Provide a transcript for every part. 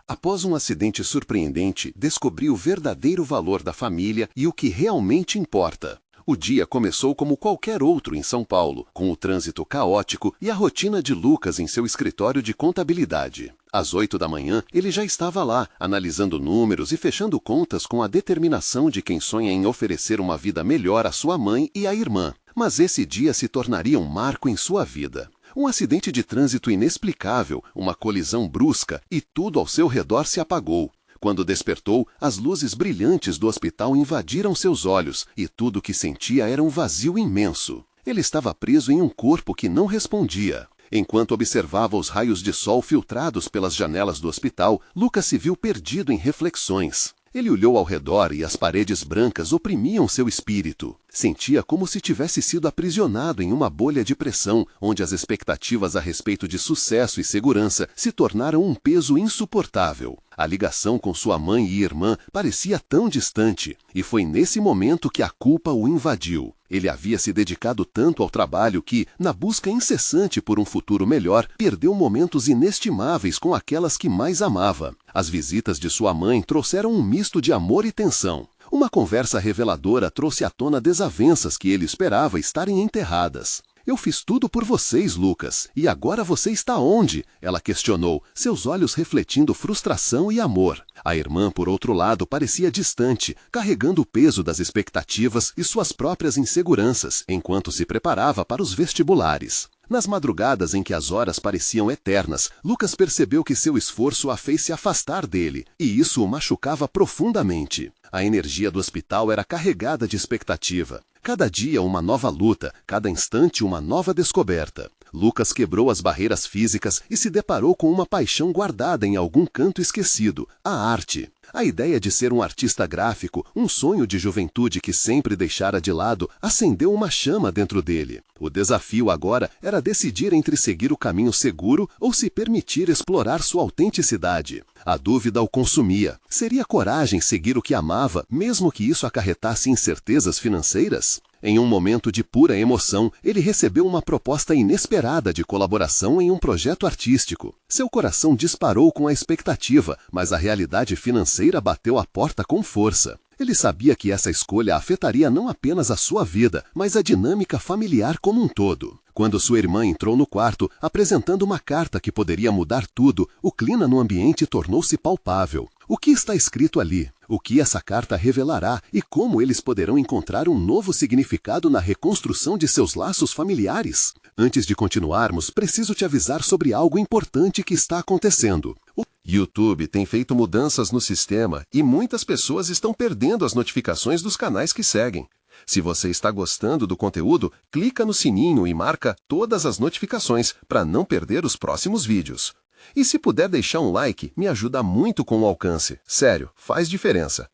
Após um acidente surpreendente, descobri o verdadeiro valor da família e o que realmente importa. O dia começou como qualquer outro em São Paulo, com o trânsito caótico e a rotina de Lucas em seu escritório de contabilidade. Às 8 da manhã, ele já estava lá, analisando números e fechando contas com a determinação de quem sonha em oferecer uma vida melhor à sua mãe e à irmã. Mas esse dia se tornaria um marco em sua vida. Um acidente de trânsito inexplicável, uma colisão brusca e tudo ao seu redor se apagou. Quando despertou, as luzes brilhantes do hospital invadiram seus olhos e tudo o que sentia era um vazio imenso. Ele estava preso em um corpo que não respondia. Enquanto observava os raios de sol filtrados pelas janelas do hospital, Lucas se viu perdido em reflexões. Ele olhou ao redor e as paredes brancas oprimiam seu espírito. Sentia como se tivesse sido aprisionado em uma bolha de pressão, onde as expectativas a respeito de sucesso e segurança se tornaram um peso insuportável. A ligação com sua mãe e irmã parecia tão distante, e foi nesse momento que a culpa o invadiu. Ele havia se dedicado tanto ao trabalho que, na busca incessante por um futuro melhor, perdeu momentos inestimáveis com aquelas que mais amava. As visitas de sua mãe trouxeram um misto de amor e tensão. Uma conversa reveladora trouxe à tona desavenças que ele esperava estarem enterradas. "Eu fiz tudo por vocês, Lucas, e agora você está onde?" ela questionou, seus olhos refletindo frustração e amor. A irmã, por outro lado, parecia distante, carregando o peso das expectativas e suas próprias inseguranças, enquanto se preparava para os vestibulares. Nas madrugadas em que as horas pareciam eternas, Lucas percebeu que seu esforço a fez se afastar dele, e isso o machucava profundamente. A energia do hospital era carregada de expectativa. Cada dia uma nova luta, cada instante uma nova descoberta. Lucas quebrou as barreiras físicas e se deparou com uma paixão guardada em algum canto esquecido, a arte. A ideia de ser um artista gráfico, um sonho de juventude que sempre deixara de lado, acendeu uma chama dentro dele. O desafio agora era decidir entre seguir o caminho seguro ou se permitir explorar sua autenticidade. A dúvida o consumia. Seria coragem seguir o que amava, mesmo que isso acarretasse incertezas financeiras? Em um momento de pura emoção, ele recebeu uma proposta inesperada de colaboração em um projeto artístico. Seu coração disparou com a expectativa, mas a realidade financeira bateu a porta com força. Ele sabia que essa escolha afetaria não apenas a sua vida, mas a dinâmica familiar como um todo. Quando sua irmã entrou no quarto, apresentando uma carta que poderia mudar tudo, o clima no ambiente tornou-se palpável. O que está escrito ali? O que essa carta revelará e como eles poderão encontrar um novo significado na reconstrução de seus laços familiares? Antes de continuarmos, preciso te avisar sobre algo importante que está acontecendo. O YouTube tem feito mudanças no sistema e muitas pessoas estão perdendo as notificações dos canais que seguem. Se você está gostando do conteúdo, clica no sininho e marca todas as notificações para não perder os próximos vídeos. E se puder deixar um like, me ajuda muito com o alcance. Sério, faz diferença.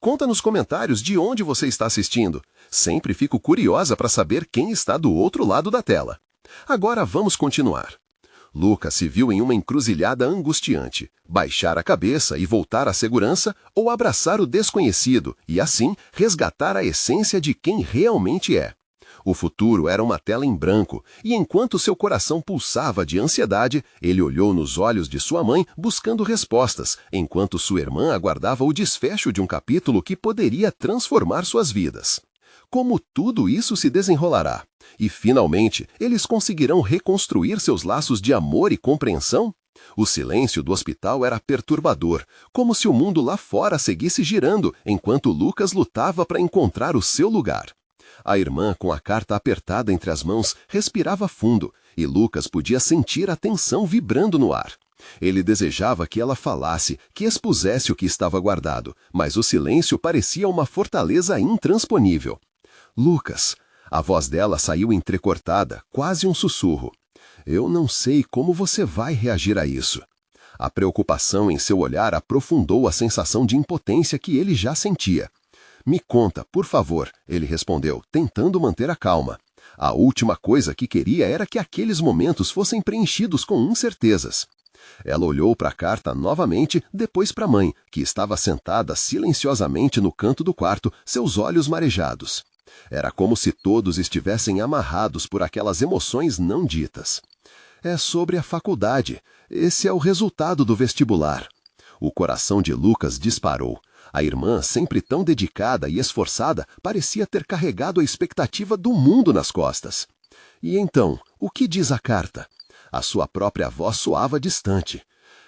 Conta nos comentários de onde você está assistindo. Sempre fico curiosa para saber quem está do outro lado da tela. Agora vamos continuar. Lucas se viu em uma encruzilhada angustiante. Baixar a cabeça e voltar à segurança ou abraçar o desconhecido e, assim, resgatar a essência de quem realmente é. O futuro era uma tela em branco, e enquanto seu coração pulsava de ansiedade, ele olhou nos olhos de sua mãe buscando respostas, enquanto sua irmã aguardava o desfecho de um capítulo que poderia transformar suas vidas. Como tudo isso se desenrolará? E, finalmente, eles conseguirão reconstruir seus laços de amor e compreensão? O silêncio do hospital era perturbador, como se o mundo lá fora seguisse girando, enquanto Lucas lutava para encontrar o seu lugar. A irmã, com a carta apertada entre as mãos, respirava fundo, e Lucas podia sentir a tensão vibrando no ar. Ele desejava que ela falasse, que expusesse o que estava guardado, mas o silêncio parecia uma fortaleza intransponível. "Lucas." A voz dela saiu entrecortada, quase um sussurro. "Eu não sei como você vai reagir a isso." A preocupação em seu olhar aprofundou a sensação de impotência que ele já sentia. "Me conta, por favor," ele respondeu, tentando manter a calma. A última coisa que queria era que aqueles momentos fossem preenchidos com incertezas. Ela olhou para a carta novamente, depois para a mãe, que estava sentada silenciosamente no canto do quarto, seus olhos marejados. Era como se todos estivessem amarrados por aquelas emoções não ditas. "É sobre a faculdade. Esse é o resultado do vestibular." O coração de Lucas disparou. A irmã, sempre tão dedicada e esforçada, parecia ter carregado a expectativa do mundo nas costas. E então, o que diz a carta? A sua própria voz soava distante.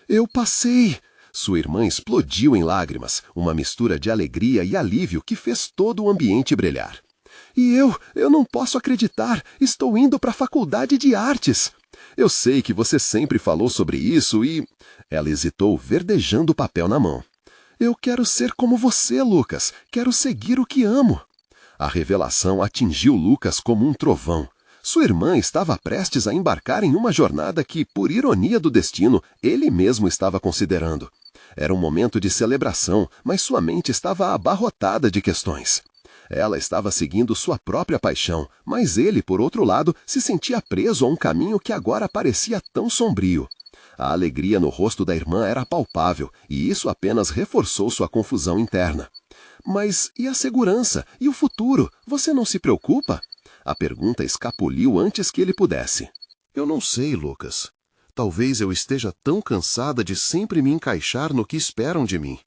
Eu passei! Sua irmã explodiu em lágrimas, uma mistura de alegria e alívio que fez todo o ambiente brilhar. E eu não posso acreditar, estou indo para a faculdade de artes. Eu sei que você sempre falou sobre isso e... Ela hesitou, verdejando o papel na mão. Eu quero ser como você, Lucas. Quero seguir o que amo. A revelação atingiu Lucas como um trovão. Sua irmã estava prestes a embarcar em uma jornada que, por ironia do destino, ele mesmo estava considerando. Era um momento de celebração, mas sua mente estava abarrotada de questões. Ela estava seguindo sua própria paixão, mas ele, por outro lado, se sentia preso a um caminho que agora parecia tão sombrio. A alegria no rosto da irmã era palpável, e isso apenas reforçou sua confusão interna. Mas e a segurança? E o futuro? Você não se preocupa? A pergunta escapuliu antes que ele pudesse. Eu não sei, Lucas. Talvez eu esteja tão cansada de sempre me encaixar no que esperam de mim.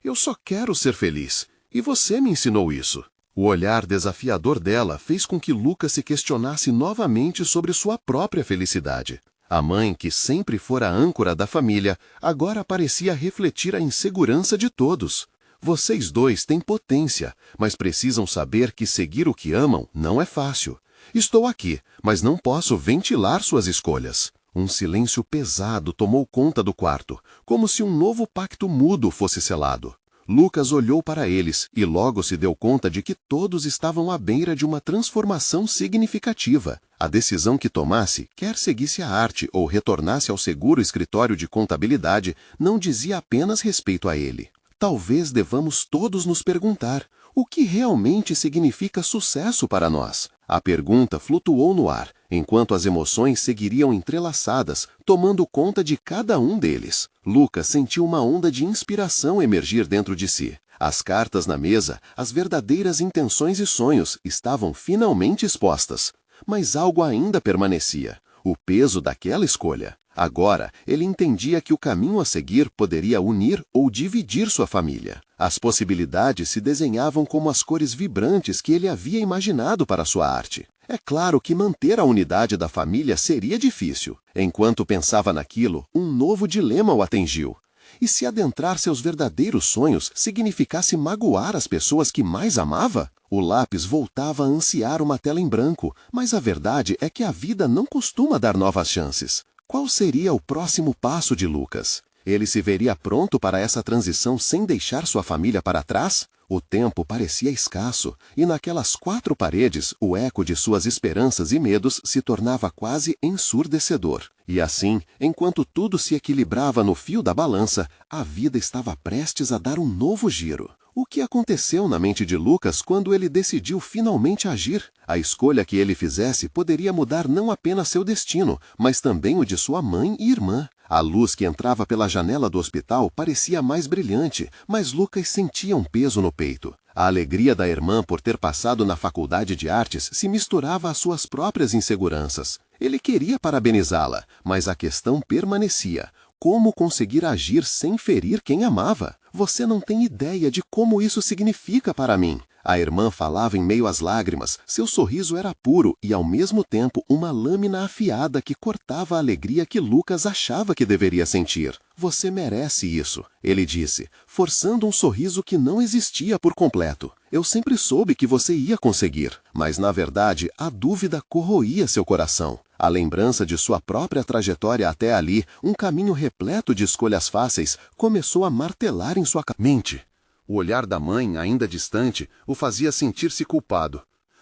Eu só quero ser feliz, e você me ensinou isso. O olhar desafiador dela fez com que Lucas se questionasse novamente sobre sua própria felicidade. A mãe, que sempre fora a âncora da família, agora parecia refletir a insegurança de todos. Vocês dois têm potência, mas precisam saber que seguir o que amam não é fácil. Estou aqui, mas não posso ventilar suas escolhas. Um silêncio pesado tomou conta do quarto, como se um novo pacto mudo fosse selado. Lucas olhou para eles e logo se deu conta de que todos estavam à beira de uma transformação significativa. A decisão que tomasse, quer seguisse a arte ou retornasse ao seguro escritório de contabilidade, não dizia apenas respeito a ele. Talvez devamos todos nos perguntar, o que realmente significa sucesso para nós? A pergunta flutuou no ar, enquanto as emoções seguiriam entrelaçadas, tomando conta de cada um deles. Lucas sentiu uma onda de inspiração emergir dentro de si. As cartas na mesa, as verdadeiras intenções e sonhos, estavam finalmente expostas. Mas algo ainda permanecia, o peso daquela escolha. Agora, ele entendia que o caminho a seguir poderia unir ou dividir sua família. As possibilidades se desenhavam como as cores vibrantes que ele havia imaginado para sua arte. É claro que manter a unidade da família seria difícil. Enquanto pensava naquilo, um novo dilema o atingiu. E se adentrar seus verdadeiros sonhos significasse magoar as pessoas que mais amava? O lápis voltava a ansiar uma tela em branco, mas a verdade é que a vida não costuma dar novas chances. Qual seria o próximo passo de Lucas? Ele se veria pronto para essa transição sem deixar sua família para trás? O tempo parecia escasso, e naquelas 4 paredes, o eco de suas esperanças e medos se tornava quase ensurdecedor. E assim, enquanto tudo se equilibrava no fio da balança, a vida estava prestes a dar um novo giro. O que aconteceu na mente de Lucas quando ele decidiu finalmente agir? A escolha que ele fizesse poderia mudar não apenas seu destino, mas também o de sua mãe e irmã. A luz que entrava pela janela do hospital parecia mais brilhante, mas Lucas sentia um peso no peito. A alegria da irmã por ter passado na faculdade de artes se misturava às suas próprias inseguranças. Ele queria parabenizá-la, mas a questão permanecia. Como conseguir agir sem ferir quem amava? Você não tem ideia de como isso significa para mim. A irmã falava em meio às lágrimas, seu sorriso era puro e ao mesmo tempo uma lâmina afiada que cortava a alegria que Lucas achava que deveria sentir. Você merece isso, ele disse, forçando um sorriso que não existia por completo. Eu sempre soube que você ia conseguir, mas na verdade a dúvida corroía seu coração. A lembrança de sua própria trajetória até ali, um caminho repleto de escolhas fáceis, começou a martelar em sua mente. O olhar da mãe, ainda distante, o fazia sentir-se culpado.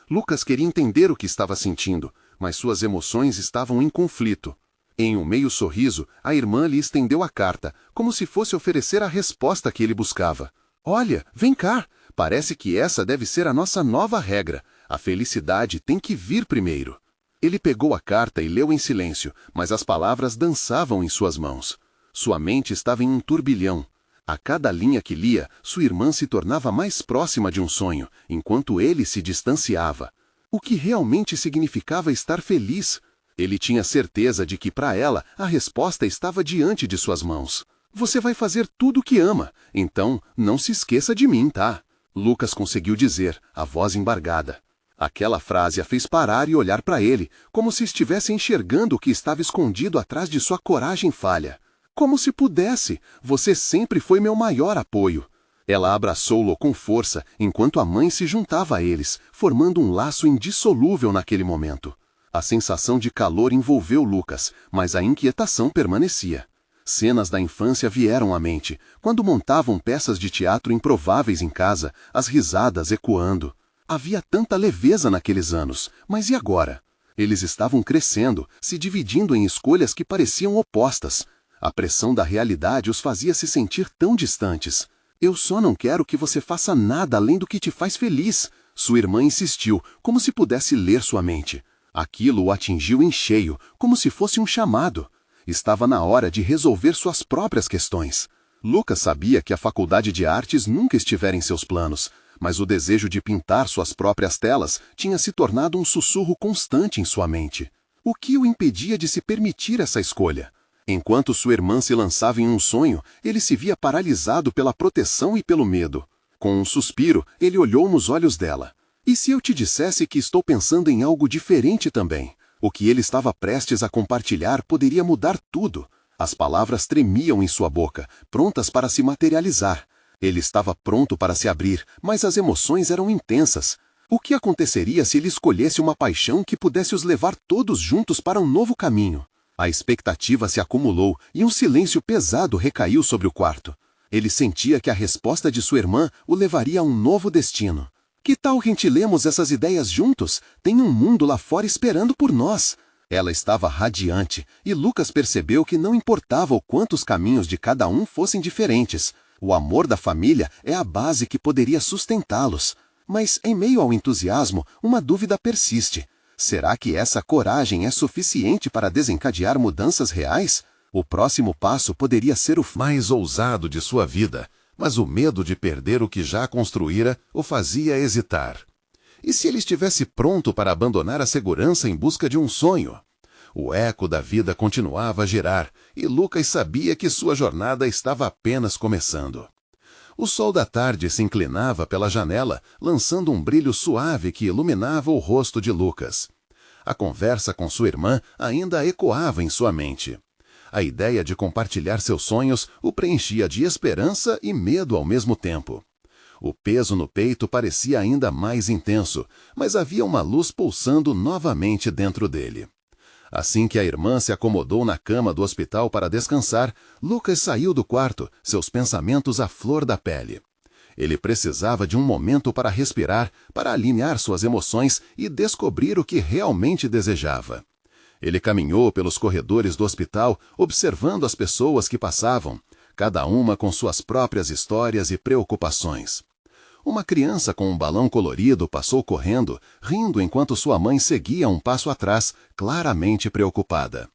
Lucas queria entender o que estava sentindo, mas suas emoções estavam em conflito. Em um meio sorriso, a irmã lhe estendeu a carta, como se fosse oferecer a resposta que ele buscava. Olha, vem cá! Parece que essa deve ser a nossa nova regra. A felicidade tem que vir primeiro. Ele pegou a carta e leu em silêncio, mas as palavras dançavam em suas mãos. Sua mente estava em um turbilhão. A cada linha que lia, sua irmã se tornava mais próxima de um sonho, enquanto ele se distanciava. O que realmente significava estar feliz? Ele tinha certeza de que, para ela, a resposta estava diante de suas mãos. Você vai fazer tudo o que ama, então não se esqueça de mim, tá? Lucas conseguiu dizer, a voz embargada. Aquela frase a fez parar e olhar para ele, como se estivesse enxergando o que estava escondido atrás de sua coragem falha. Como se pudesse, você sempre foi meu maior apoio. Ela abraçou-o com força, enquanto a mãe se juntava a eles, formando um laço indissolúvel naquele momento. A sensação de calor envolveu Lucas, mas a inquietação permanecia. Cenas da infância vieram à mente, quando montavam peças de teatro improváveis em casa, as risadas ecoando. Havia tanta leveza naqueles anos, mas e agora? Eles estavam crescendo, se dividindo em escolhas que pareciam opostas. A pressão da realidade os fazia se sentir tão distantes. Eu só não quero que você faça nada além do que te faz feliz, sua irmã insistiu, como se pudesse ler sua mente. Aquilo o atingiu em cheio, como se fosse um chamado. Estava na hora de resolver suas próprias questões. Lucas sabia que a faculdade de artes nunca estivera em seus planos, mas o desejo de pintar suas próprias telas tinha se tornado um sussurro constante em sua mente. O que o impedia de se permitir essa escolha? Enquanto sua irmã se lançava em um sonho, ele se via paralisado pela proteção e pelo medo. Com um suspiro, ele olhou nos olhos dela. E se eu te dissesse que estou pensando em algo diferente também? O que ele estava prestes a compartilhar poderia mudar tudo. As palavras tremiam em sua boca, prontas para se materializar. Ele estava pronto para se abrir, mas as emoções eram intensas. O que aconteceria se ele escolhesse uma paixão que pudesse os levar todos juntos para um novo caminho? A expectativa se acumulou e um silêncio pesado recaiu sobre o quarto. Ele sentia que a resposta de sua irmã o levaria a um novo destino. Que tal rentilemos essas ideias juntos? Tem um mundo lá fora esperando por nós. Ela estava radiante, e Lucas percebeu que não importava o quanto os caminhos de cada um fossem diferentes. O amor da família é a base que poderia sustentá-los. Mas, em meio ao entusiasmo, uma dúvida persiste. Será que essa coragem é suficiente para desencadear mudanças reais? O próximo passo poderia ser o mais ousado de sua vida, mas o medo de perder o que já construíra o fazia hesitar. E se ele estivesse pronto para abandonar a segurança em busca de um sonho? O eco da vida continuava a girar, e Lucas sabia que sua jornada estava apenas começando. O sol da tarde se inclinava pela janela, lançando um brilho suave que iluminava o rosto de Lucas. A conversa com sua irmã ainda ecoava em sua mente. A ideia de compartilhar seus sonhos o preenchia de esperança e medo ao mesmo tempo. O peso no peito parecia ainda mais intenso, mas havia uma luz pulsando novamente dentro dele. Assim que a irmã se acomodou na cama do hospital para descansar, Lucas saiu do quarto, seus pensamentos à flor da pele. Ele precisava de um momento para respirar, para alinhar suas emoções e descobrir o que realmente desejava. Ele caminhou pelos corredores do hospital, observando as pessoas que passavam, cada uma com suas próprias histórias e preocupações. Uma criança com um balão colorido passou correndo, rindo enquanto sua mãe seguia um passo atrás, claramente preocupada.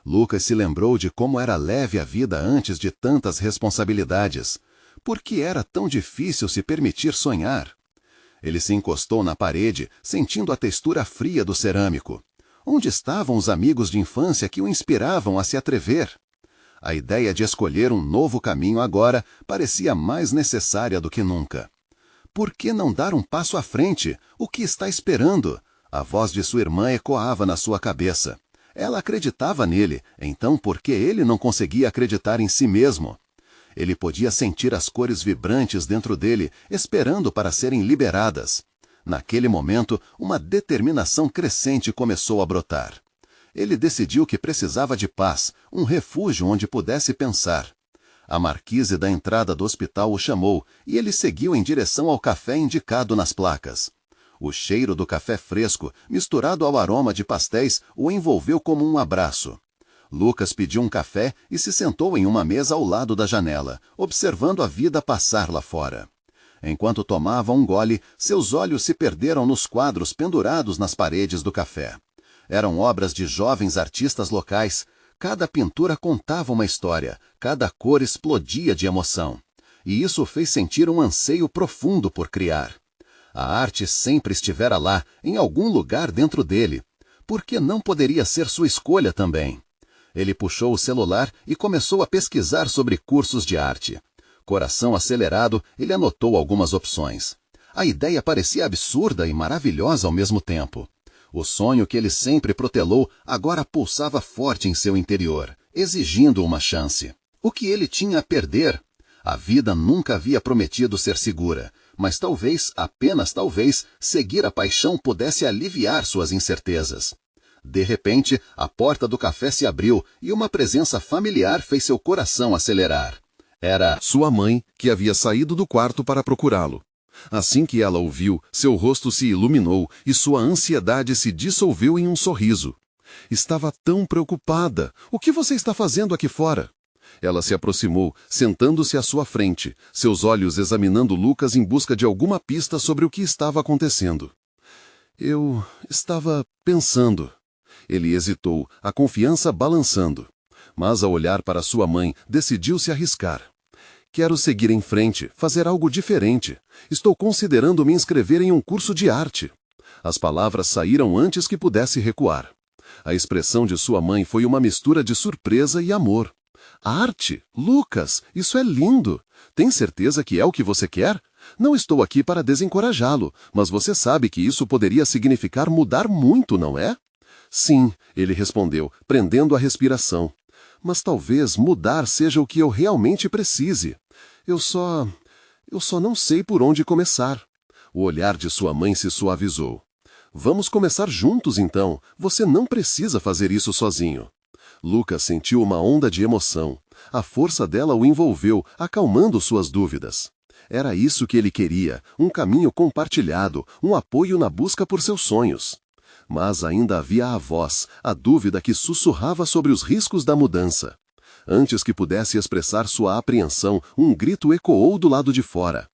Lucas se lembrou de como era leve a vida antes de tantas responsabilidades. Por que era tão difícil se permitir sonhar? Ele se encostou na parede, sentindo a textura fria do cerâmico. Onde estavam os amigos de infância que o inspiravam a se atrever? A ideia de escolher um novo caminho agora parecia mais necessária do que nunca. Por que não dar um passo à frente? O que está esperando? A voz de sua irmã ecoava na sua cabeça. Ela acreditava nele, então por que ele não conseguia acreditar em si mesmo? Ele podia sentir as cores vibrantes dentro dele, esperando para serem liberadas. Naquele momento, uma determinação crescente começou a brotar. Ele decidiu que precisava de paz, um refúgio onde pudesse pensar. A marquise da entrada do hospital o chamou e ele seguiu em direção ao café indicado nas placas. O cheiro do café fresco, misturado ao aroma de pastéis, o envolveu como um abraço. Lucas pediu um café e se sentou em uma mesa ao lado da janela, observando a vida passar lá fora. Enquanto tomava um gole, seus olhos se perderam nos quadros pendurados nas paredes do café. Eram obras de jovens artistas locais. Cada pintura contava uma história, cada cor explodia de emoção. E isso o fez sentir um anseio profundo por criar. A arte sempre estivera lá, em algum lugar dentro dele. Por que não poderia ser sua escolha também? Ele puxou o celular e começou a pesquisar sobre cursos de arte. Coração acelerado, ele anotou algumas opções. A ideia parecia absurda e maravilhosa ao mesmo tempo. O sonho que ele sempre protelou agora pulsava forte em seu interior, exigindo uma chance. O que ele tinha a perder? A vida nunca havia prometido ser segura, mas talvez, apenas talvez, seguir a paixão pudesse aliviar suas incertezas. De repente, a porta do café se abriu e uma presença familiar fez seu coração acelerar. Era sua mãe, que havia saído do quarto para procurá-lo. Assim que ela o viu, seu rosto se iluminou e sua ansiedade se dissolveu em um sorriso. Estava tão preocupada. O que você está fazendo aqui fora? Ela se aproximou, sentando-se à sua frente, seus olhos examinando Lucas em busca de alguma pista sobre o que estava acontecendo. Eu estava pensando. Ele hesitou, a confiança balançando. Mas ao olhar para sua mãe, decidiu-se arriscar. Quero seguir em frente, fazer algo diferente. Estou considerando me inscrever em um curso de arte. As palavras saíram antes que pudesse recuar. A expressão de sua mãe foi uma mistura de surpresa e amor. Arte? Lucas, isso é lindo. Tem certeza que é o que você quer? Não estou aqui para desencorajá-lo, mas você sabe que isso poderia significar mudar muito, não é? Sim, ele respondeu, prendendo a respiração. Mas talvez mudar seja o que eu realmente precise. Eu só não sei por onde começar. O olhar de sua mãe se suavizou. Vamos começar juntos, então. Você não precisa fazer isso sozinho. Lucas sentiu uma onda de emoção. A força dela o envolveu, acalmando suas dúvidas. Era isso que ele queria, um caminho compartilhado, um apoio na busca por seus sonhos. Mas ainda havia a voz, a dúvida que sussurrava sobre os riscos da mudança. Antes que pudesse expressar sua apreensão, um grito ecoou do lado de fora.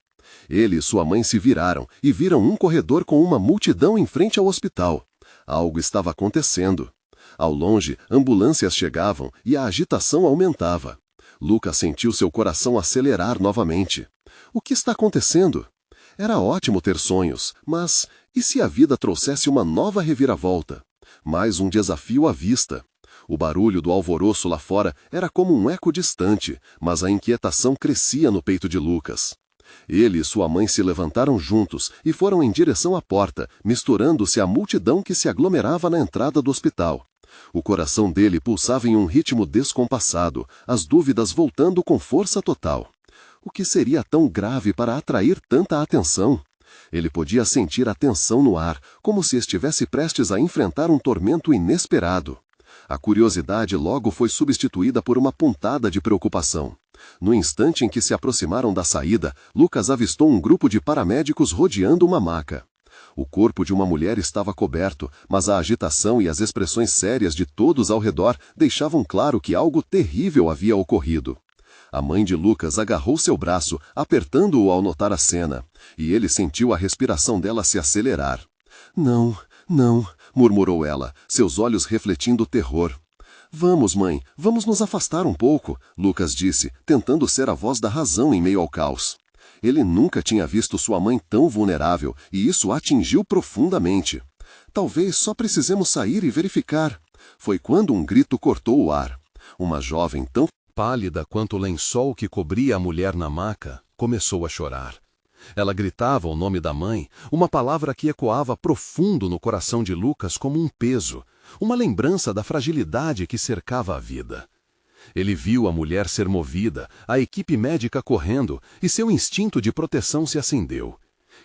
Ele e sua mãe se viraram e viram um corredor com uma multidão em frente ao hospital. Algo estava acontecendo. Ao longe, ambulâncias chegavam e a agitação aumentava. Lucas sentiu seu coração acelerar novamente. O que está acontecendo? Era ótimo ter sonhos, mas e se a vida trouxesse uma nova reviravolta? Mais um desafio à vista. O barulho do alvoroço lá fora era como um eco distante, mas a inquietação crescia no peito de Lucas. Ele e sua mãe se levantaram juntos e foram em direção à porta, misturando-se à multidão que se aglomerava na entrada do hospital. O coração dele pulsava em um ritmo descompassado, as dúvidas voltando com força total. O que seria tão grave para atrair tanta atenção? Ele podia sentir a tensão no ar, como se estivesse prestes a enfrentar um tormento inesperado. A curiosidade logo foi substituída por uma pontada de preocupação. No instante em que se aproximaram da saída, Lucas avistou um grupo de paramédicos rodeando uma maca. O corpo de uma mulher estava coberto, mas a agitação e as expressões sérias de todos ao redor deixavam claro que algo terrível havia ocorrido. A mãe de Lucas agarrou seu braço, apertando-o ao notar a cena, e ele sentiu a respiração dela se acelerar. Não, não, murmurou ela, seus olhos refletindo terror. Vamos, mãe, vamos nos afastar um pouco, Lucas disse, tentando ser a voz da razão em meio ao caos. Ele nunca tinha visto sua mãe tão vulnerável, e isso a atingiu profundamente. Talvez só precisemos sair e verificar. Foi quando um grito cortou o ar. Uma jovem tão pálida quanto o lençol que cobria a mulher na maca, começou a chorar. Ela gritava o nome da mãe, uma palavra que ecoava profundo no coração de Lucas como um peso, uma lembrança da fragilidade que cercava a vida. Ele viu a mulher ser movida, a equipe médica correndo, e seu instinto de proteção se acendeu.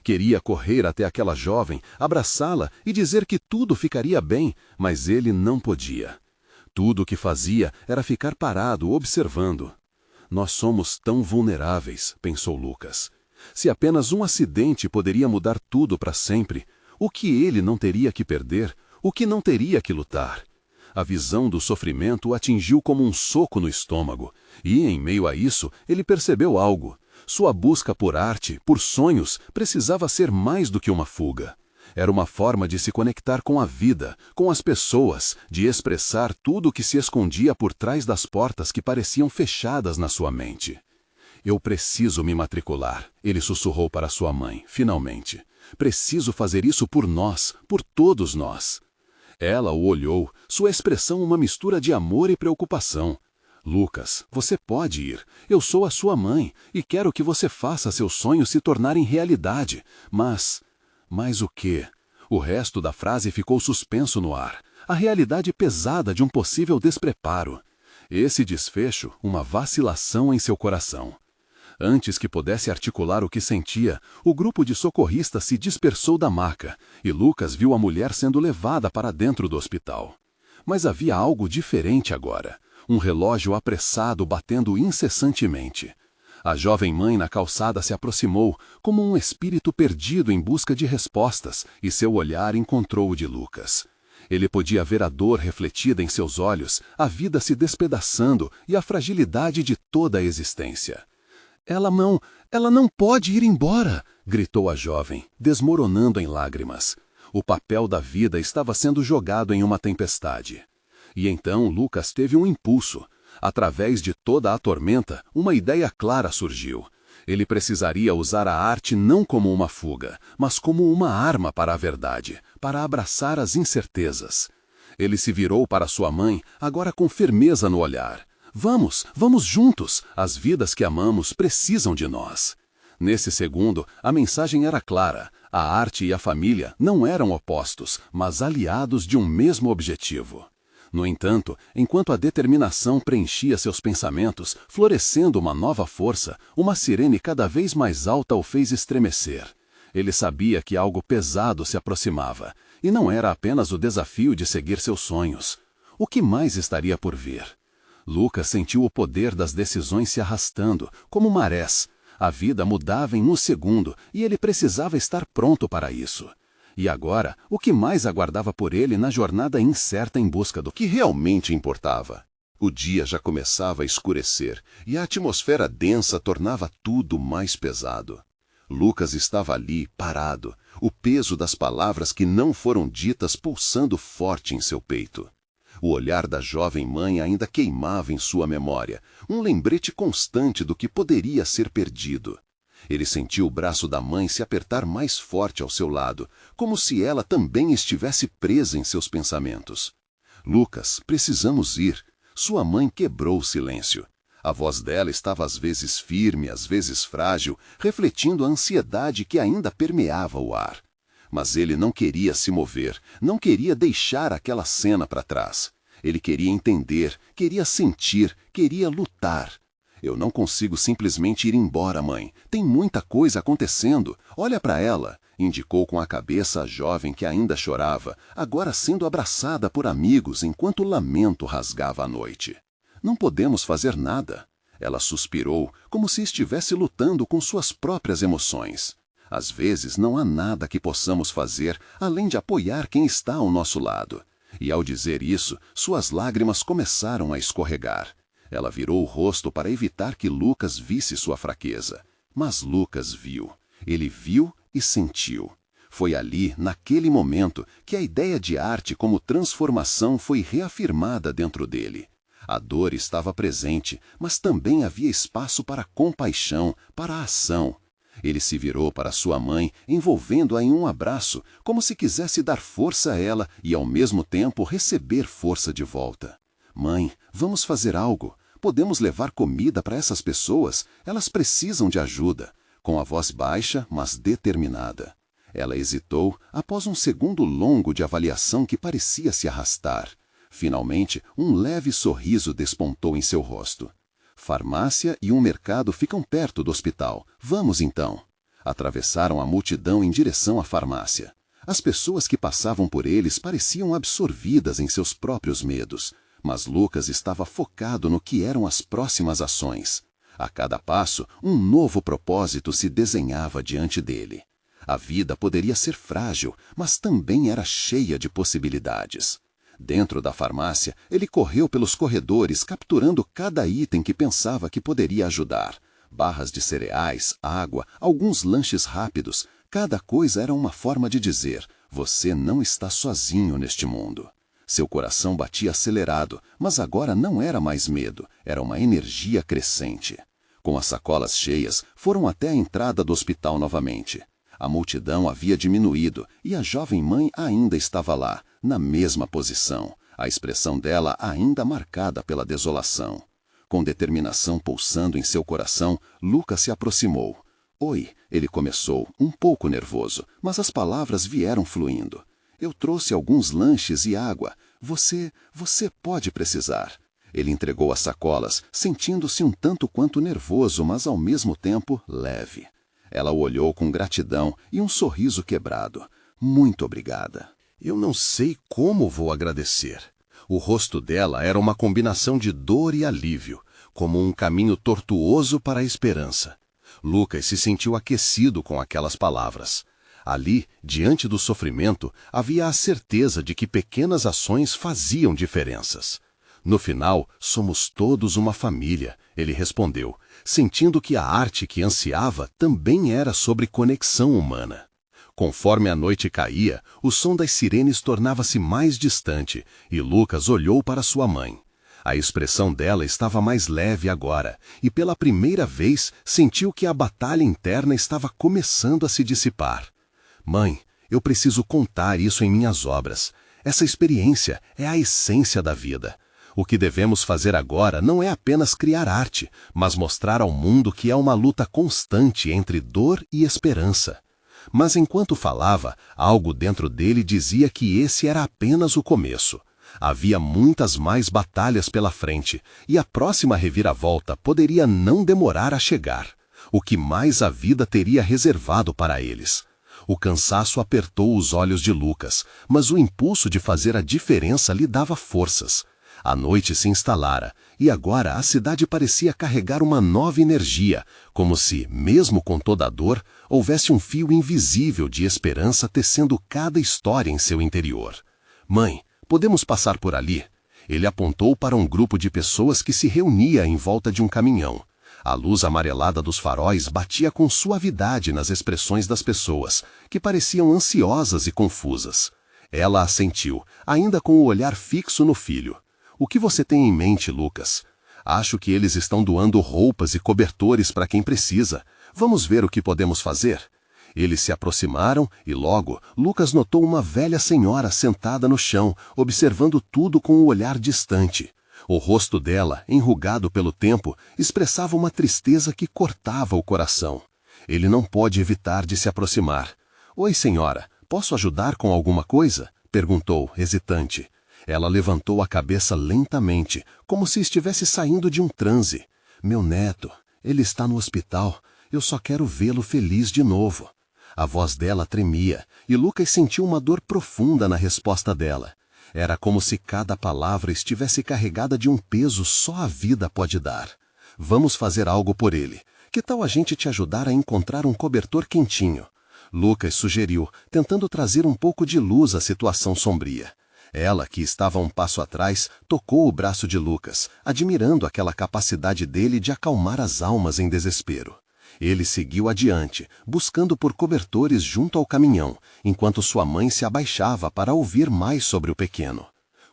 Queria correr até aquela jovem, abraçá-la e dizer que tudo ficaria bem, mas ele não podia. Tudo o que fazia era ficar parado, observando. Nós somos tão vulneráveis, pensou Lucas. Se apenas um acidente poderia mudar tudo para sempre, o que ele não teria que perder, o que não teria que lutar? A visão do sofrimento o atingiu como um soco no estômago, e, em meio a isso, ele percebeu algo. Sua busca por arte, por sonhos, precisava ser mais do que uma fuga. Era uma forma de se conectar com a vida, com as pessoas, de expressar tudo o que se escondia por trás das portas que pareciam fechadas na sua mente. Eu preciso me matricular, ele sussurrou para sua mãe, finalmente. Preciso fazer isso por nós, por todos nós. Ela o olhou, sua expressão uma mistura de amor e preocupação. Lucas, você pode ir. Eu sou a sua mãe e quero que você faça seus sonhos se tornarem realidade. Mas o quê? O resto da frase ficou suspenso no ar. A realidade pesada de um possível despreparo. Esse desfecho, uma vacilação em seu coração. Antes que pudesse articular o que sentia, o grupo de socorristas se dispersou da maca e Lucas viu a mulher sendo levada para dentro do hospital. Mas havia algo diferente agora. Um relógio apressado batendo incessantemente. A jovem mãe na calçada se aproximou, como um espírito perdido em busca de respostas, e seu olhar encontrou o de Lucas. Ele podia ver a dor refletida em seus olhos, a vida se despedaçando e a fragilidade de toda a existência. Ela não pode ir embora!" gritou a jovem, desmoronando em lágrimas. O papel da vida estava sendo jogado em uma tempestade. E então Lucas teve um impulso. Através de toda a tormenta, uma ideia clara surgiu. Ele precisaria usar a arte não como uma fuga, mas como uma arma para a verdade, para abraçar as incertezas. Ele se virou para sua mãe, agora com firmeza no olhar. Vamos juntos! As vidas que amamos precisam de nós." Nesse segundo, a mensagem era clara. A arte e a família não eram opostos, mas aliados de um mesmo objetivo. No entanto, enquanto a determinação preenchia seus pensamentos, florescendo uma nova força, uma sirene cada vez mais alta o fez estremecer. Ele sabia que algo pesado se aproximava, e não era apenas o desafio de seguir seus sonhos. O que mais estaria por vir? Lucas sentiu o poder das decisões se arrastando, como marés. A vida mudava em um segundo, e ele precisava estar pronto para isso. E agora, o que mais aguardava por ele na jornada incerta em busca do que realmente importava? O dia já começava a escurecer, e a atmosfera densa tornava tudo mais pesado. Lucas estava ali, parado, o peso das palavras que não foram ditas pulsando forte em seu peito. O olhar da jovem mãe ainda queimava em sua memória, um lembrete constante do que poderia ser perdido. Ele sentiu o braço da mãe se apertar mais forte ao seu lado, como se ela também estivesse presa em seus pensamentos. "Lucas, precisamos ir." Sua mãe quebrou o silêncio. A voz dela estava às vezes firme, às vezes frágil, refletindo a ansiedade que ainda permeava o ar. Mas ele não queria se mover, não queria deixar aquela cena para trás. Ele queria entender, queria sentir, queria lutar. "Eu não consigo simplesmente ir embora, mãe. Tem muita coisa acontecendo. Olha para ela", indicou com a cabeça a jovem que ainda chorava, agora sendo abraçada por amigos enquanto o lamento rasgava a noite. "Não podemos fazer nada." Ela suspirou, como se estivesse lutando com suas próprias emoções. Às vezes não há nada que possamos fazer além de apoiar quem está ao nosso lado. E ao dizer isso, suas lágrimas começaram a escorregar. Ela virou o rosto para evitar que Lucas visse sua fraqueza. Mas Lucas viu. Ele viu e sentiu. Foi ali, naquele momento, que a ideia de arte como transformação foi reafirmada dentro dele. A dor estava presente, mas também havia espaço para compaixão, para a ação. Ele se virou para sua mãe, envolvendo-a em um abraço, como se quisesse dar força a ela e, ao mesmo tempo, receber força de volta. "Mãe, vamos fazer algo. Podemos levar comida para essas pessoas. Elas precisam de ajuda." Com a voz baixa, mas determinada. Ela hesitou, após um segundo longo de avaliação que parecia se arrastar. Finalmente, um leve sorriso despontou em seu rosto. "Farmácia e um mercado ficam perto do hospital. Vamos então." Atravessaram a multidão em direção à farmácia. As pessoas que passavam por eles pareciam absorvidas em seus próprios medos, mas Lucas estava focado no que eram as próximas ações. A cada passo, um novo propósito se desenhava diante dele. A vida poderia ser frágil, mas também era cheia de possibilidades. Dentro da farmácia, ele correu pelos corredores, capturando cada item que pensava que poderia ajudar. Barras de cereais, água, alguns lanches rápidos. Cada coisa era uma forma de dizer: "Você não está sozinho neste mundo." Seu coração batia acelerado, mas agora não era mais medo, era uma energia crescente. Com as sacolas cheias, foram até a entrada do hospital novamente. A multidão havia diminuído e a jovem mãe ainda estava lá, na mesma posição, a expressão dela ainda marcada pela desolação. Com determinação pulsando em seu coração, Lucas se aproximou. Oi, ele começou, um pouco nervoso, mas as palavras vieram fluindo. Eu trouxe alguns lanches e água. Você pode precisar. Ele entregou as sacolas, sentindo-se um tanto quanto nervoso, mas ao mesmo tempo leve. Ela o olhou com gratidão e um sorriso quebrado. Muito obrigada. Eu não sei como vou agradecer. O rosto dela era uma combinação de dor e alívio, como um caminho tortuoso para a esperança. Lucas se sentiu aquecido com aquelas palavras. Ali, diante do sofrimento, havia a certeza de que pequenas ações faziam diferenças. No final, somos todos uma família, ele respondeu, sentindo que a arte que ansiava também era sobre conexão humana. Conforme a noite caía, o som das sirenes tornava-se mais distante e Lucas olhou para sua mãe. A expressão dela estava mais leve agora e pela primeira vez sentiu que a batalha interna estava começando a se dissipar. Mãe, eu preciso contar isso em minhas obras. Essa experiência é a essência da vida. O que devemos fazer agora não é apenas criar arte, mas mostrar ao mundo que é uma luta constante entre dor e esperança. Mas enquanto falava, algo dentro dele dizia que esse era apenas o começo. Havia muitas mais batalhas pela frente, e a próxima reviravolta poderia não demorar a chegar. O que mais a vida teria reservado para eles. O cansaço apertou os olhos de Lucas, mas o impulso de fazer a diferença lhe dava forças. A noite se instalara, e agora a cidade parecia carregar uma nova energia, como se, mesmo com toda a dor, houvesse um fio invisível de esperança tecendo cada história em seu interior. Mãe, podemos passar por ali? Ele apontou para um grupo de pessoas que se reunia em volta de um caminhão. A luz amarelada dos faróis batia com suavidade nas expressões das pessoas, que pareciam ansiosas e confusas. Ela assentiu, ainda com o olhar fixo no filho. O que você tem em mente, Lucas? Acho que eles estão doando roupas e cobertores para quem precisa. Vamos ver o que podemos fazer? Eles se aproximaram e logo Lucas notou uma velha senhora sentada no chão, observando tudo com um olhar distante. O rosto dela, enrugado pelo tempo, expressava uma tristeza que cortava o coração. Ele não pôde evitar de se aproximar. Oi, senhora, posso ajudar com alguma coisa? Perguntou, hesitante. Ela levantou a cabeça lentamente, como se estivesse saindo de um transe. Meu neto, ele está no hospital. Eu só quero vê-lo feliz de novo. A voz dela tremia, e Lucas sentiu uma dor profunda na resposta dela. Era como se cada palavra estivesse carregada de um peso só a vida pode dar. Vamos fazer algo por ele. Que tal a gente te ajudar a encontrar um cobertor quentinho? Lucas sugeriu, tentando trazer um pouco de luz à situação sombria. Ela, que estava um passo atrás, tocou o braço de Lucas, admirando aquela capacidade dele de acalmar as almas em desespero. Ele seguiu adiante, buscando por cobertores junto ao caminhão, enquanto sua mãe se abaixava para ouvir mais sobre o pequeno.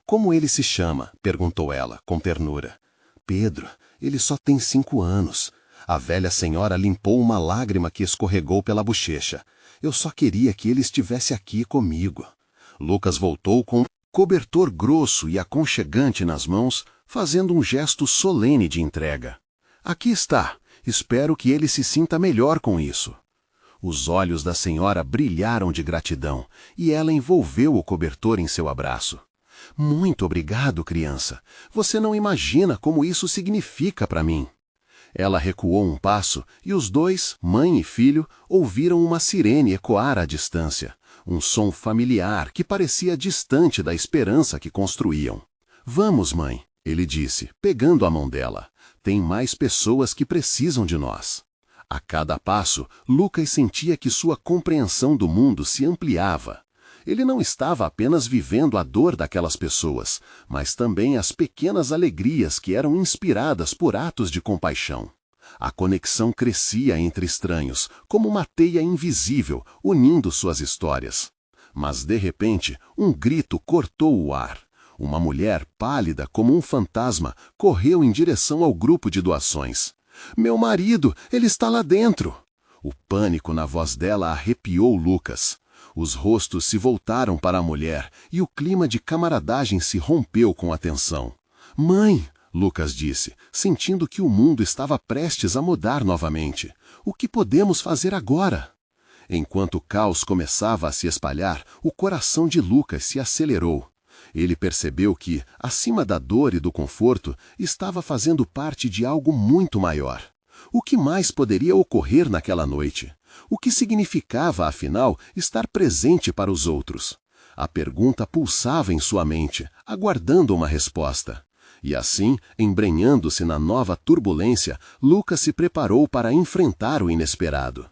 Como ele se chama? Perguntou ela, com ternura. Pedro, ele só tem 5 anos. A velha senhora limpou uma lágrima que escorregou pela bochecha. Eu só queria que ele estivesse aqui comigo. Lucas voltou com um cobertor grosso e aconchegante nas mãos, fazendo um gesto solene de entrega. Aqui está. Espero que ele se sinta melhor com isso. Os olhos da senhora brilharam de gratidão e ela envolveu o cobertor em seu abraço. Muito obrigado, criança. Você não imagina como isso significa para mim. Ela recuou um passo e os dois, mãe e filho, ouviram uma sirene ecoar à distância. Um som familiar que parecia distante da esperança que construíam. Vamos, mãe, ele disse, pegando a mão dela. Tem mais pessoas que precisam de nós. A cada passo, Lucas sentia que sua compreensão do mundo se ampliava. Ele não estava apenas vivendo a dor daquelas pessoas, mas também as pequenas alegrias que eram inspiradas por atos de compaixão. A conexão crescia entre estranhos, como uma teia invisível, unindo suas histórias. Mas, de repente, um grito cortou o ar. Uma mulher, pálida como um fantasma, correu em direção ao grupo de doações. Meu marido, ele está lá dentro! O pânico na voz dela arrepiou Lucas. Os rostos se voltaram para a mulher e o clima de camaradagem se rompeu com a tensão. Mãe, Lucas disse, sentindo que o mundo estava prestes a mudar novamente. O que podemos fazer agora? Enquanto o caos começava a se espalhar, o coração de Lucas se acelerou. Ele percebeu que, acima da dor e do conforto, estava fazendo parte de algo muito maior. O que mais poderia ocorrer naquela noite? O que significava, afinal, estar presente para os outros? A pergunta pulsava em sua mente, aguardando uma resposta. E assim, embrenhando-se na nova turbulência, Lucas se preparou para enfrentar o inesperado.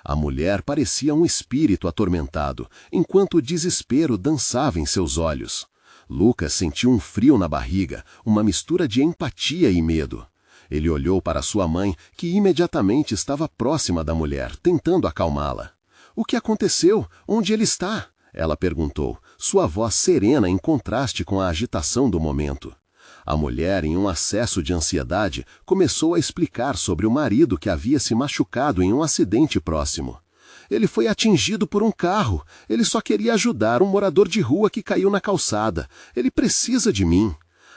A mulher parecia um espírito atormentado, enquanto o desespero dançava em seus olhos. Lucas sentiu um frio na barriga, uma mistura de empatia e medo. Ele olhou para sua mãe, que imediatamente estava próxima da mulher, tentando acalmá-la. — O que aconteceu? Onde ele está? Ela perguntou, sua voz serena em contraste com a agitação do momento. A mulher, em um acesso de ansiedade, começou a explicar sobre o marido que havia se machucado em um acidente próximo. Ele foi atingido por um carro. Ele só queria ajudar um morador de rua que caiu na calçada. Ele precisa de mim.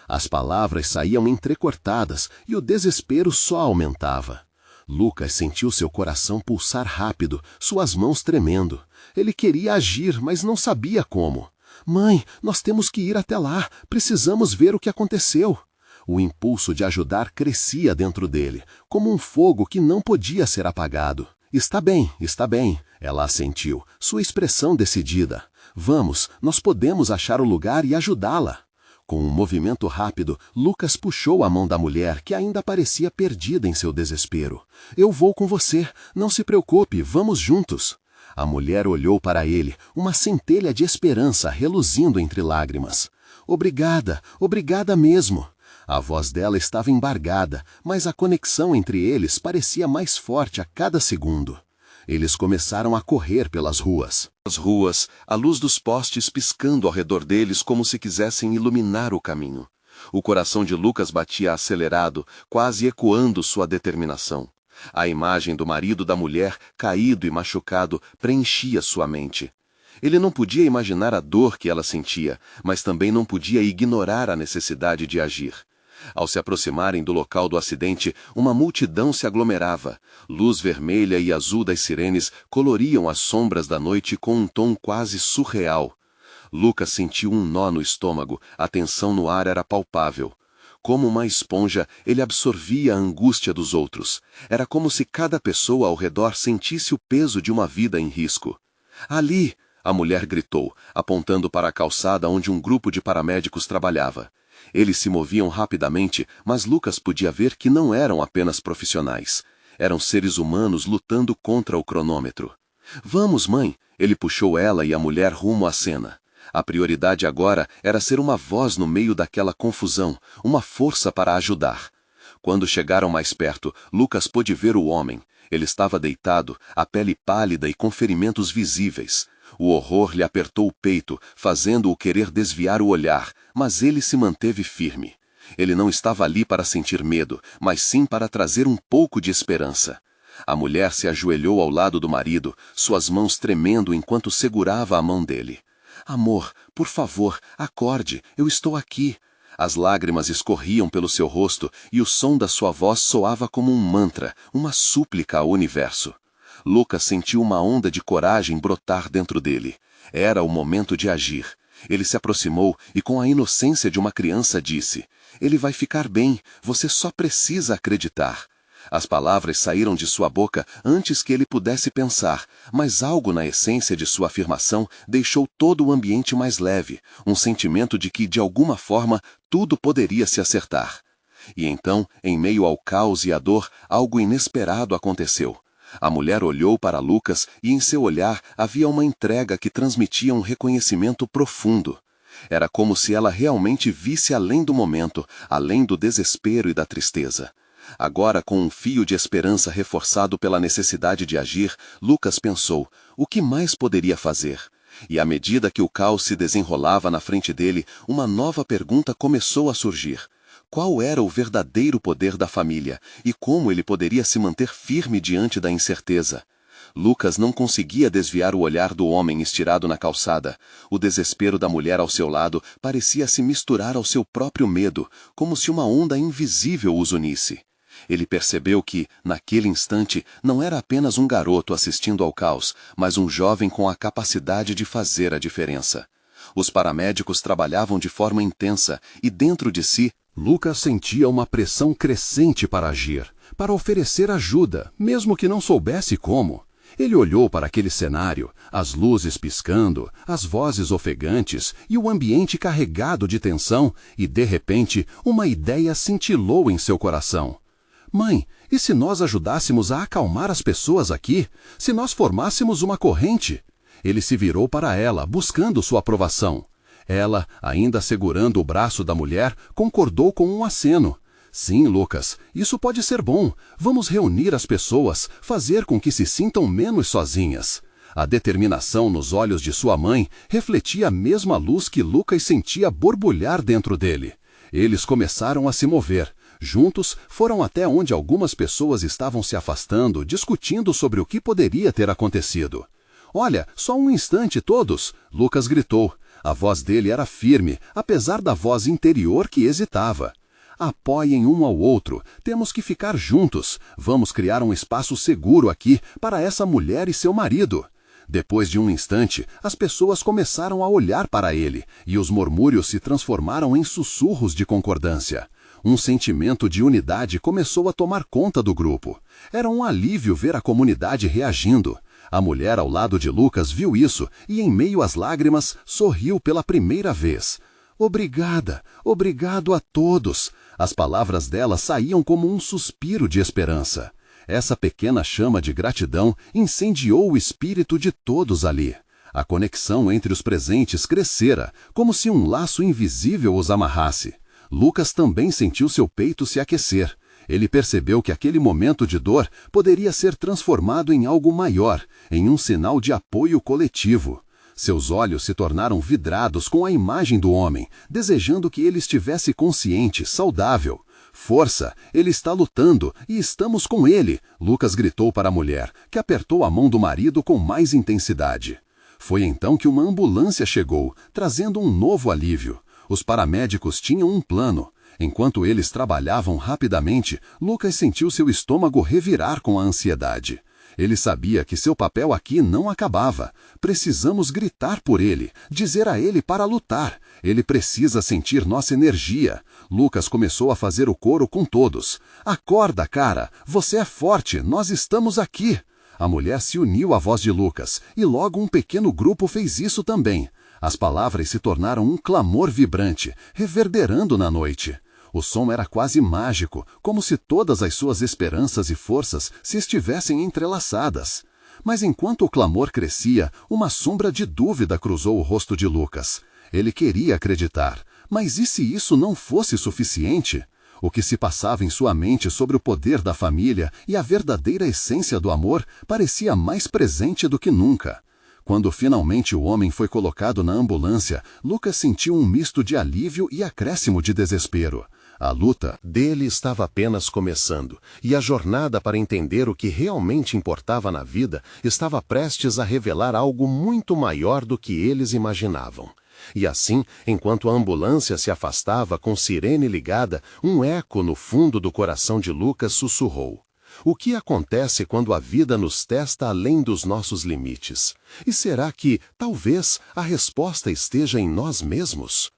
As palavras saíam entrecortadas e o desespero só aumentava. Lucas sentiu seu coração pulsar rápido, suas mãos tremendo. Ele queria agir, mas não sabia como. — Mãe, nós temos que ir até lá. Precisamos ver o que aconteceu. O impulso de ajudar crescia dentro dele, como um fogo que não podia ser apagado. — Está bem, ela assentiu, sua expressão decidida. Vamos, nós podemos achar o lugar e ajudá-la. Com um movimento rápido, Lucas puxou a mão da mulher, que ainda parecia perdida em seu desespero. — Eu vou com você, não se preocupe, vamos juntos. A mulher olhou para ele, uma centelha de esperança reluzindo entre lágrimas. — Obrigada, obrigada mesmo. A voz dela estava embargada, mas a conexão entre eles parecia mais forte a cada segundo. Eles começaram a correr pelas ruas. As ruas, a luz dos postes piscando ao redor deles como se quisessem iluminar o caminho. O coração de Lucas batia acelerado, quase ecoando sua determinação. A imagem do marido da mulher, caído e machucado, preenchia sua mente. Ele não podia imaginar a dor que ela sentia, mas também não podia ignorar a necessidade de agir. Ao se aproximarem do local do acidente, uma multidão se aglomerava. Luz vermelha e azul das sirenes coloriam as sombras da noite com um tom quase surreal. Lucas sentiu um nó no estômago, a tensão no ar era palpável. Como uma esponja, ele absorvia a angústia dos outros. Era como se cada pessoa ao redor sentisse o peso de uma vida em risco. — Ali! A mulher gritou, apontando para a calçada onde um grupo de paramédicos trabalhava. Eles se moviam rapidamente, mas Lucas podia ver que não eram apenas profissionais. Eram seres humanos lutando contra o cronômetro. — Vamos, mãe! Ele puxou ela e a mulher rumo à cena. A prioridade agora era ser uma voz no meio daquela confusão, uma força para ajudar. Quando chegaram mais perto, Lucas pôde ver o homem. Ele estava deitado, a pele pálida e com ferimentos visíveis. O horror lhe apertou o peito, fazendo-o querer desviar o olhar, mas ele se manteve firme. Ele não estava ali para sentir medo, mas sim para trazer um pouco de esperança. A mulher se ajoelhou ao lado do marido, suas mãos tremendo enquanto segurava a mão dele. — Amor, por favor, acorde, eu estou aqui. As lágrimas escorriam pelo seu rosto e o som da sua voz soava como um mantra, uma súplica ao universo. Lucas sentiu uma onda de coragem brotar dentro dele. Era o momento de agir. Ele se aproximou e com a inocência de uma criança disse: — Ele vai ficar bem, você só precisa acreditar. As palavras saíram de sua boca antes que ele pudesse pensar, mas algo na essência de sua afirmação deixou todo o ambiente mais leve, um sentimento de que, de alguma forma, tudo poderia se acertar. E então, em meio ao caos e à dor, algo inesperado aconteceu. A mulher olhou para Lucas e em seu olhar havia uma entrega que transmitia um reconhecimento profundo. Era como se ela realmente visse além do momento, além do desespero e da tristeza. Agora, com um fio de esperança reforçado pela necessidade de agir, Lucas pensou: o que mais poderia fazer? E à medida que o caos se desenrolava na frente dele, uma nova pergunta começou a surgir. Qual era o verdadeiro poder da família? E como ele poderia se manter firme diante da incerteza? Lucas não conseguia desviar o olhar do homem estirado na calçada. O desespero da mulher ao seu lado parecia se misturar ao seu próprio medo, como se uma onda invisível os unisse. Ele percebeu que, naquele instante, não era apenas um garoto assistindo ao caos, mas um jovem com a capacidade de fazer a diferença. Os paramédicos trabalhavam de forma intensa e, dentro de si, Lucas sentia uma pressão crescente para agir, para oferecer ajuda, mesmo que não soubesse como. Ele olhou para aquele cenário, as luzes piscando, as vozes ofegantes e o ambiente carregado de tensão, e, de repente, uma ideia cintilou em seu coração. Mãe, e se nós ajudássemos a acalmar as pessoas aqui? Se nós formássemos uma corrente? Ele se virou para ela, buscando sua aprovação. Ela, ainda segurando o braço da mulher, concordou com um aceno. Sim, Lucas, isso pode ser bom. Vamos reunir as pessoas, fazer com que se sintam menos sozinhas. A determinação nos olhos de sua mãe refletia a mesma luz que Lucas sentia borbulhar dentro dele. Eles começaram a se mover. Juntos, foram até onde algumas pessoas estavam se afastando, discutindo sobre o que poderia ter acontecido. Olha, só um instante todos! Lucas gritou. A voz dele era firme, apesar da voz interior que hesitava. Apoiem um ao outro, temos que ficar juntos. Vamos criar um espaço seguro aqui para essa mulher e seu marido. Depois de um instante, as pessoas começaram a olhar para ele, e os murmúrios se transformaram em sussurros de concordância. Um sentimento de unidade começou a tomar conta do grupo. Era um alívio ver a comunidade reagindo. A mulher ao lado de Lucas viu isso e, em meio às lágrimas, sorriu pela primeira vez. Obrigada, obrigado a todos. As palavras dela saíam como um suspiro de esperança. Essa pequena chama de gratidão incendiou o espírito de todos ali. A conexão entre os presentes crescera, como se um laço invisível os amarrasse. Lucas também sentiu seu peito se aquecer. Ele percebeu que aquele momento de dor poderia ser transformado em algo maior, em um sinal de apoio coletivo. Seus olhos se tornaram vidrados com a imagem do homem, desejando que ele estivesse consciente, saudável. Força, ele está lutando e estamos com ele, Lucas gritou para a mulher, que apertou a mão do marido com mais intensidade. Foi então que uma ambulância chegou, trazendo um novo alívio. Os paramédicos tinham um plano. Enquanto eles trabalhavam rapidamente, Lucas sentiu seu estômago revirar com a ansiedade. Ele sabia que seu papel aqui não acabava. Precisamos gritar por ele, dizer a ele para lutar. Ele precisa sentir nossa energia. Lucas começou a fazer o coro com todos. Acorda, cara! Você é forte, nós estamos aqui! A mulher se uniu à voz de Lucas, e logo um pequeno grupo fez isso também. As palavras se tornaram um clamor vibrante, reverberando na noite. O som era quase mágico, como se todas as suas esperanças e forças se estivessem entrelaçadas. Mas enquanto o clamor crescia, uma sombra de dúvida cruzou o rosto de Lucas. Ele queria acreditar, mas e se isso não fosse suficiente? O que se passava em sua mente sobre o poder da família e a verdadeira essência do amor parecia mais presente do que nunca. Quando finalmente o homem foi colocado na ambulância, Lucas sentiu um misto de alívio e acréscimo de desespero. A luta dele estava apenas começando, e a jornada para entender o que realmente importava na vida estava prestes a revelar algo muito maior do que eles imaginavam. E assim, enquanto a ambulância se afastava com sirene ligada, um eco no fundo do coração de Lucas sussurrou: o que acontece quando a vida nos testa além dos nossos limites? E será que, talvez, a resposta esteja em nós mesmos?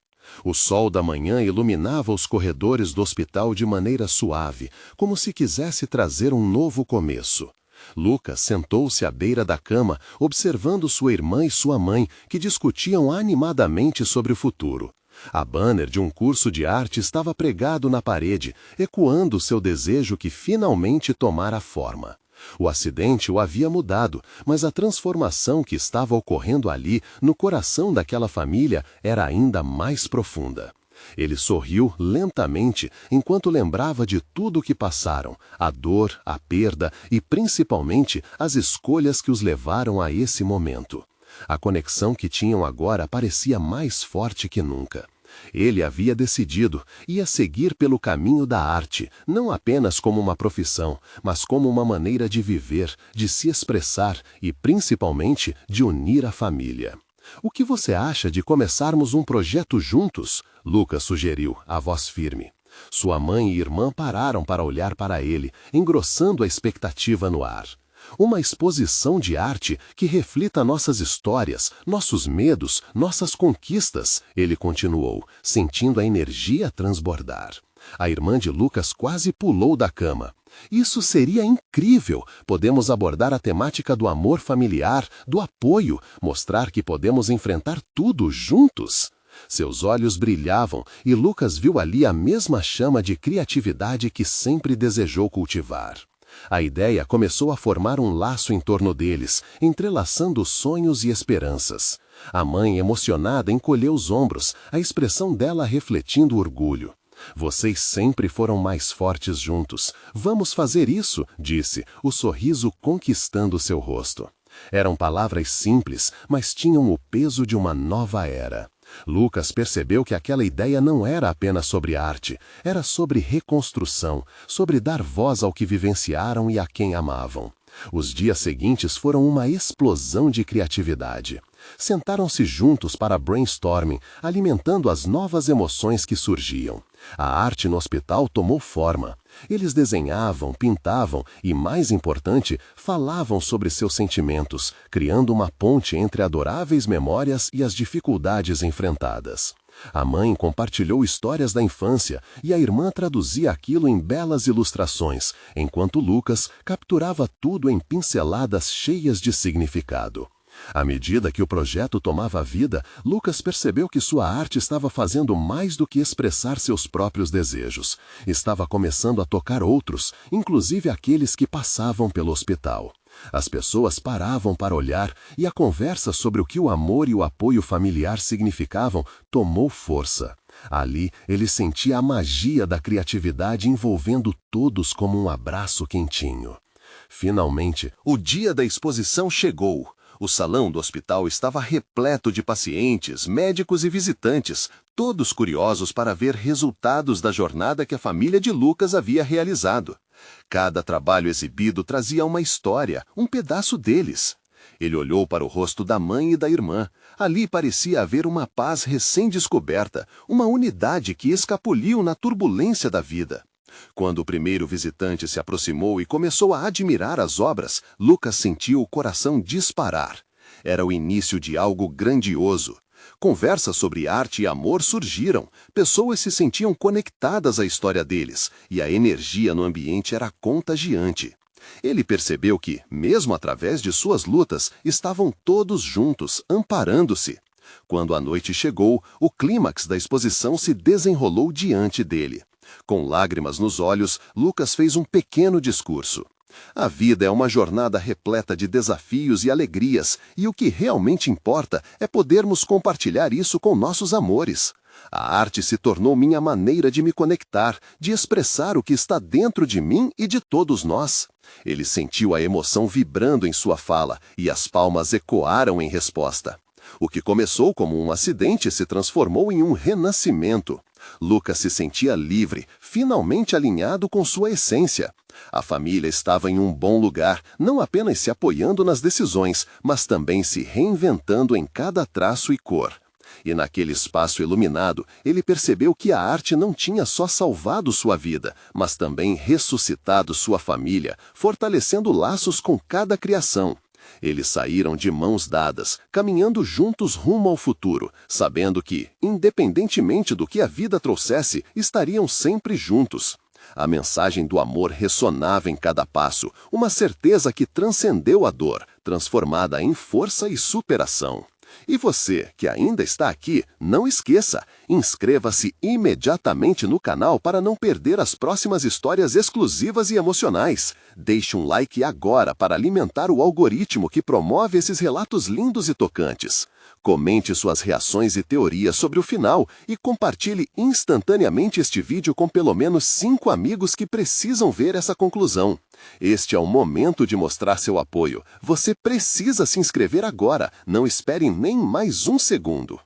O sol da manhã iluminava os corredores do hospital de maneira suave, como se quisesse trazer um novo começo. Lucas sentou-se à beira da cama, observando sua irmã e sua mãe, que discutiam animadamente sobre o futuro. A banner de um curso de arte estava pregado na parede, ecoando seu desejo que finalmente tomara forma. O acidente o havia mudado, mas a transformação que estava ocorrendo ali, no coração daquela família, era ainda mais profunda. Ele sorriu lentamente enquanto lembrava de tudo o que passaram, a dor, a perda e, principalmente, as escolhas que os levaram a esse momento. A conexão que tinham agora parecia mais forte que nunca. Ele havia decidido, ia seguir pelo caminho da arte, não apenas como uma profissão, mas como uma maneira de viver, de se expressar e, principalmente, de unir a família. O que você acha de começarmos um projeto juntos? Lucas sugeriu, a voz firme. Sua mãe e irmã pararam para olhar para ele, engrossando a expectativa no ar. Uma exposição de arte que reflita nossas histórias, nossos medos, nossas conquistas, ele continuou, sentindo a energia transbordar. A irmã de Lucas quase pulou da cama. Isso seria incrível! Podemos abordar a temática do amor familiar, do apoio, mostrar que podemos enfrentar tudo juntos. Seus olhos brilhavam e Lucas viu ali a mesma chama de criatividade que sempre desejou cultivar. A ideia começou a formar um laço em torno deles, entrelaçando sonhos e esperanças. A mãe, emocionada, encolheu os ombros, a expressão dela refletindo orgulho. Vocês sempre foram mais fortes juntos. Vamos fazer isso, disse, o sorriso conquistando seu rosto. Eram palavras simples, mas tinham o peso de uma nova era. Lucas percebeu que aquela ideia não era apenas sobre arte, era sobre reconstrução, sobre dar voz ao que vivenciaram e a quem amavam. Os dias seguintes foram uma explosão de criatividade. Sentaram-se juntos para brainstorming, alimentando as novas emoções que surgiam. A arte no hospital tomou forma. Eles desenhavam, pintavam e, mais importante, falavam sobre seus sentimentos, criando uma ponte entre adoráveis memórias e as dificuldades enfrentadas. A mãe compartilhou histórias da infância e a irmã traduzia aquilo em belas ilustrações, enquanto Lucas capturava tudo em pinceladas cheias de significado. À medida que o projeto tomava vida, Lucas percebeu que sua arte estava fazendo mais do que expressar seus próprios desejos. Estava começando a tocar outros, inclusive aqueles que passavam pelo hospital. As pessoas paravam para olhar e a conversa sobre o que o amor e o apoio familiar significavam tomou força. Ali, ele sentia a magia da criatividade envolvendo todos como um abraço quentinho. Finalmente, o dia da exposição chegou. O salão do hospital estava repleto de pacientes, médicos e visitantes, todos curiosos para ver resultados da jornada que a família de Lucas havia realizado. Cada trabalho exibido trazia uma história, um pedaço deles. Ele olhou para o rosto da mãe e da irmã. Ali parecia haver uma paz recém-descoberta, uma unidade que escapuliu na turbulência da vida. Quando o primeiro visitante se aproximou e começou a admirar as obras, Lucas sentiu o coração disparar. Era o início de algo grandioso. Conversas sobre arte e amor surgiram, pessoas se sentiam conectadas à história deles, e a energia no ambiente era contagiante. Ele percebeu que, mesmo através de suas lutas, estavam todos juntos, amparando-se. Quando a noite chegou, o clímax da exposição se desenrolou diante dele. Com lágrimas nos olhos, Lucas fez um pequeno discurso. A vida é uma jornada repleta de desafios e alegrias, e o que realmente importa é podermos compartilhar isso com nossos amores. A arte se tornou minha maneira de me conectar, de expressar o que está dentro de mim e de todos nós. Ele sentiu a emoção vibrando em sua fala, e as palmas ecoaram em resposta. O que começou como um acidente se transformou em um renascimento. Lucas se sentia livre, finalmente alinhado com sua essência. A família estava em um bom lugar, não apenas se apoiando nas decisões, mas também se reinventando em cada traço e cor. E naquele espaço iluminado, ele percebeu que a arte não tinha só salvado sua vida, mas também ressuscitado sua família, fortalecendo laços com cada criação. Eles saíram de mãos dadas, caminhando juntos rumo ao futuro, sabendo que, independentemente do que a vida trouxesse, estariam sempre juntos. A mensagem do amor ressonava em cada passo, uma certeza que transcendeu a dor, transformada em força e superação. E você, que ainda está aqui, não esqueça, inscreva-se imediatamente no canal para não perder as próximas histórias exclusivas e emocionais. Deixe um like agora para alimentar o algoritmo que promove esses relatos lindos e tocantes. Comente suas reações e teorias sobre o final e compartilhe instantaneamente este vídeo com pelo menos 5 amigos que precisam ver essa conclusão. Este é o momento de mostrar seu apoio. Você precisa se inscrever agora. Não espere nem mais um segundo.